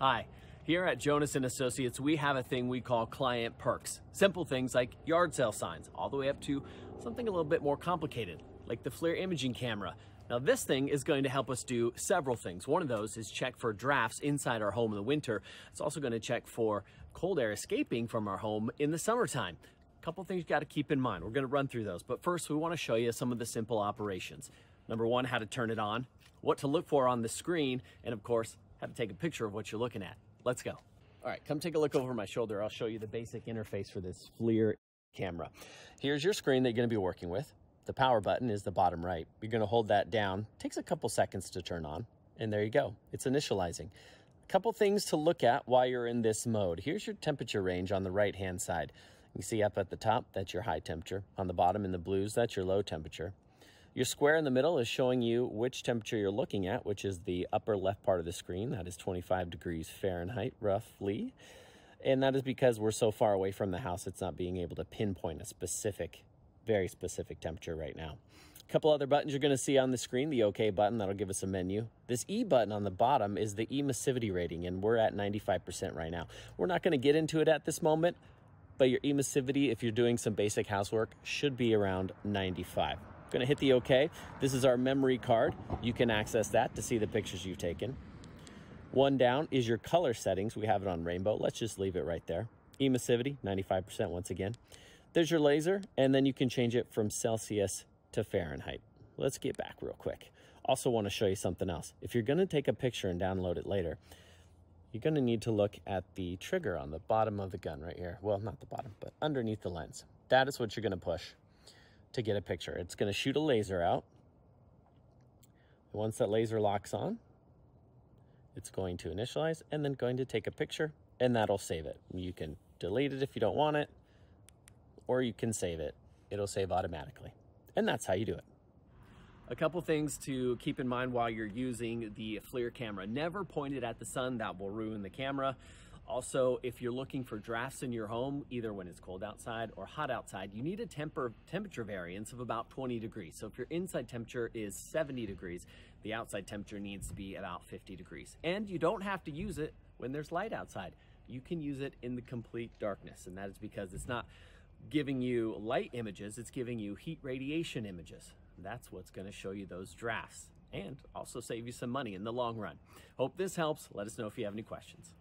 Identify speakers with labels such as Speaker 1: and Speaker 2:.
Speaker 1: Hi, here at Jonas & Associates, we have a thing we call client perks. Simple things like yard sale signs, all the way up to something a little bit more complicated, like the Flir imaging camera. Now this thing is going to help us do several things. One of those is check for drafts inside our home in the winter. It's also going to check for cold air escaping from our home in the summertime. A couple things you got to keep in mind. We're going to run through those, but first we want to show you some of the simple operations. Number one, how to turn it on, what to look for on the screen, and of course, how to take a picture of what you're looking at. Let's go. All right, come take a look over my shoulder. I'll show you the basic interface for this Flir camera. Here's your screen that you're going to be working with. The power button is the bottom right. You're going to hold that down. It takes a couple seconds to turn on, and there you go. It's initializing. A couple things to look at while you're in this mode. Here's your temperature range on the right-hand side. You see up at the top, that's your high temperature. On the bottom in the blues, that's your low temperature. Your square in the middle is showing you which temperature you're looking at, which is the upper left part of the screen. That is 25 degrees Fahrenheit, roughly. And that is because we're so far away from the house, it's not being able to pinpoint a specific, very specific temperature right now. A couple other buttons you're going to see on the screen. The OK button, that'll give us a menu. This E button on the bottom is the emissivity rating, and we're at 95% right now. We're not going to get into it at this moment, but your emissivity, if you're doing some basic housework, should be around 95. Going to hit the OK. This is our memory card. You can access that to see the pictures you've taken. One down is your color settings. We have it on rainbow. Let's just leave it right there. Emissivity, 95% once again. There's your laser, and then you can change it from Celsius to Fahrenheit. Let's get back real quick. Also want to show you something else. If you're going to take a picture and download it later, you're going to need to look at the trigger on the bottom of the gun right here. Well, not the bottom, but underneath the lens. That is what you're going to push to get a picture. It's going to shoot a laser out. Once that laser locks on, it's going to initialize and then going to take a picture, and that'll save it. You can delete it if you don't want it, or you can save it. It'll save automatically. And that's how you do it. A couple things to keep in mind while you're using the Flir camera. Never point it at the sun. That will ruin the camera. Also, if you're looking for drafts in your home, either when it's cold outside or hot outside, you need a temperature variance of about 20 degrees. So if your inside temperature is 70 degrees, the outside temperature needs to be about 50 degrees. And you don't have to use it when there's light outside. You can use it in the complete darkness, and that is because it's not giving you light images, it's giving you heat radiation images. That's what's going to show you those drafts and also save you some money in the long run. Hope this helps. Let us know if you have any questions.